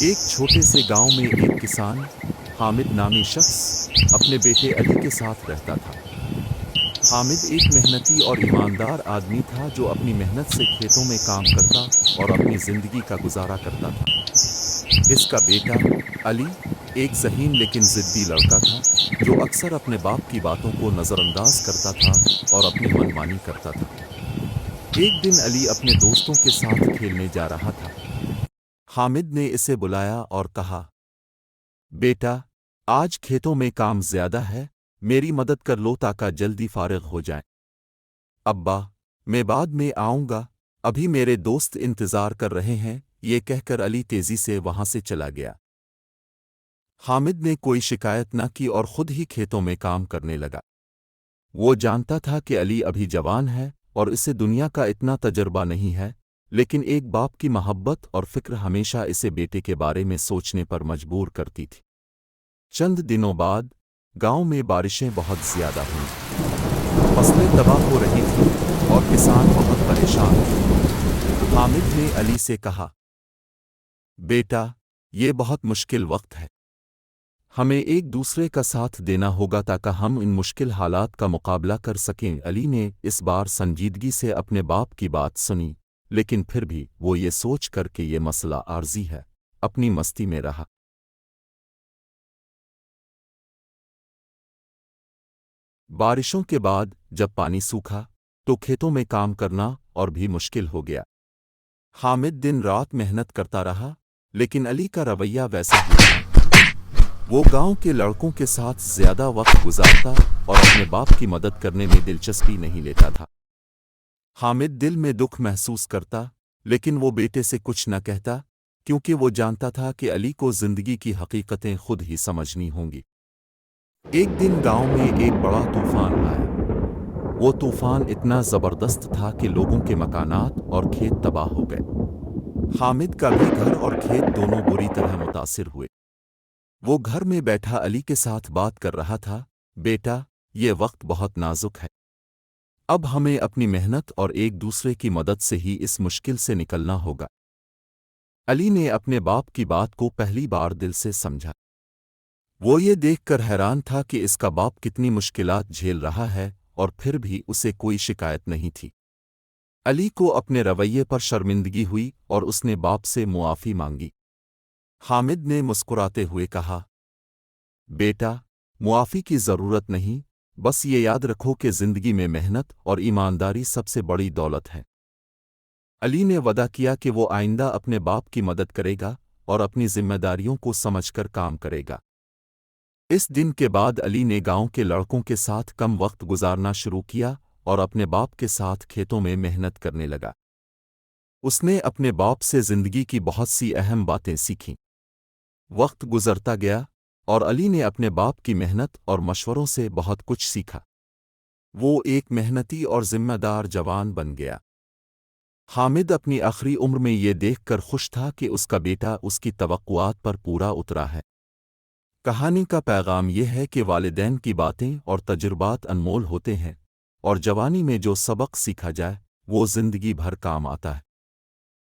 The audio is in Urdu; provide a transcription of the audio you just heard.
ایک چھوٹے سے گاؤں میں ایک کسان حامد نامی شخص اپنے بیٹے علی کے ساتھ رہتا تھا۔ حامد ایک محنتی اور ایماندار آدمی تھا جو اپنی محنت سے کھیتوں میں کام کرتا اور اپنی زندگی کا گزارا کرتا تھا۔ اس کا بیٹا علی ایک ذہین لیکن ضدی لڑکا تھا جو اکثر اپنے باپ کی باتوں کو نظر انداز کرتا تھا اور اپنی منمانی کرتا تھا۔ ایک دن علی اپنے دوستوں کے ساتھ کھیلنے جا رہا تھا۔ حامد نے اسے بلایا اور کہا، بیٹا، آج کھیتوں میں کام زیادہ ہے، میری مدد کر لو تاکہ جلدی فارغ ہو جائیں۔ ابا، میں بعد میں آؤں گا، ابھی میرے دوست انتظار کر رہے ہیں، یہ کہہ کر علی تیزی سے وہاں سے چلا گیا۔ حامد نے کوئی شکایت نہ کی اور خود ہی کھیتوں میں کام کرنے لگا۔ وہ جانتا تھا کہ علی ابھی جوان ہے اور اسے دنیا کا اتنا تجربہ نہیں ہے، لیکن ایک باپ کی محبت اور فکر ہمیشہ اسے بیٹے کے بارے میں سوچنے پر مجبور کرتی تھی۔ چند دنوں بعد گاؤں میں بارشیں بہت زیادہ ہوئیں۔ فصلیں تباہ ہو رہی تھیں اور کسان بہت پریشان تھے۔ حامد نے علی سے کہا، بیٹا، یہ بہت مشکل وقت ہے، ہمیں ایک دوسرے کا ساتھ دینا ہوگا تاکہ ہم ان مشکل حالات کا مقابلہ کر سکیں۔ علی نے اس بار سنجیدگی سے اپنے باپ کی بات سنی، لیکن پھر بھی وہ یہ سوچ کر کہ یہ مسئلہ عارضی ہے، اپنی مستی میں رہا۔ بارشوں کے بعد جب پانی سوکھا تو کھیتوں میں کام کرنا اور بھی مشکل ہو گیا۔ حامد دن رات محنت کرتا رہا، لیکن علی کا رویہ ویسا ہی تھا۔ وہ گاؤں کے لڑکوں کے ساتھ زیادہ وقت گزارتا اور اپنے باپ کی مدد کرنے میں دلچسپی نہیں لیتا تھا۔ حامد دل میں دکھ محسوس کرتا، لیکن وہ بیٹے سے کچھ نہ کہتا کیونکہ وہ جانتا تھا کہ علی کو زندگی کی حقیقتیں خود ہی سمجھنی ہوں گی۔ ایک دن گاؤں میں ایک بڑا طوفان آیا۔ وہ طوفان اتنا زبردست تھا کہ لوگوں کے مکانات اور کھیت تباہ ہو گئے۔ حامد کا بھی گھر اور کھیت دونوں بری طرح متاثر ہوئے۔ وہ گھر میں بیٹھا علی کے ساتھ بات کر رہا تھا، بیٹا، یہ وقت بہت نازک ہے، اب ہمیں اپنی محنت اور ایک دوسرے کی مدد سے ہی اس مشکل سے نکلنا ہوگا۔ علی نے اپنے باپ کی بات کو پہلی بار دل سے سمجھا۔ وہ یہ دیکھ کر حیران تھا کہ اس کا باپ کتنی مشکلات جھیل رہا ہے اور پھر بھی اسے کوئی شکایت نہیں تھی۔ علی کو اپنے رویے پر شرمندگی ہوئی اور اس نے باپ سے معافی مانگی۔ حامد نے مسکراتے ہوئے کہا، بیٹا، معافی کی ضرورت نہیں، بس یہ یاد رکھو کہ زندگی میں محنت اور ایمانداری سب سے بڑی دولت ہے۔ علی نے وعدہ کیا کہ وہ آئندہ اپنے باپ کی مدد کرے گا اور اپنی ذمہ داریوں کو سمجھ کر کام کرے گا۔ اس دن کے بعد علی نے گاؤں کے لڑکوں کے ساتھ کم وقت گزارنا شروع کیا اور اپنے باپ کے ساتھ کھیتوں میں محنت کرنے لگا۔ اس نے اپنے باپ سے زندگی کی بہت سی اہم باتیں سیکھیں۔ وقت گزرتا گیا اور علی نے اپنے باپ کی محنت اور مشوروں سے بہت کچھ سیکھا۔ وہ ایک محنتی اور ذمہ دار جوان بن گیا۔ حامد اپنی آخری عمر میں یہ دیکھ کر خوش تھا کہ اس کا بیٹا اس کی توقعات پر پورا اترا ہے۔ کہانی کا پیغام یہ ہے کہ والدین کی باتیں اور تجربات انمول ہوتے ہیں، اور جوانی میں جو سبق سیکھا جائے وہ زندگی بھر کام آتا ہے۔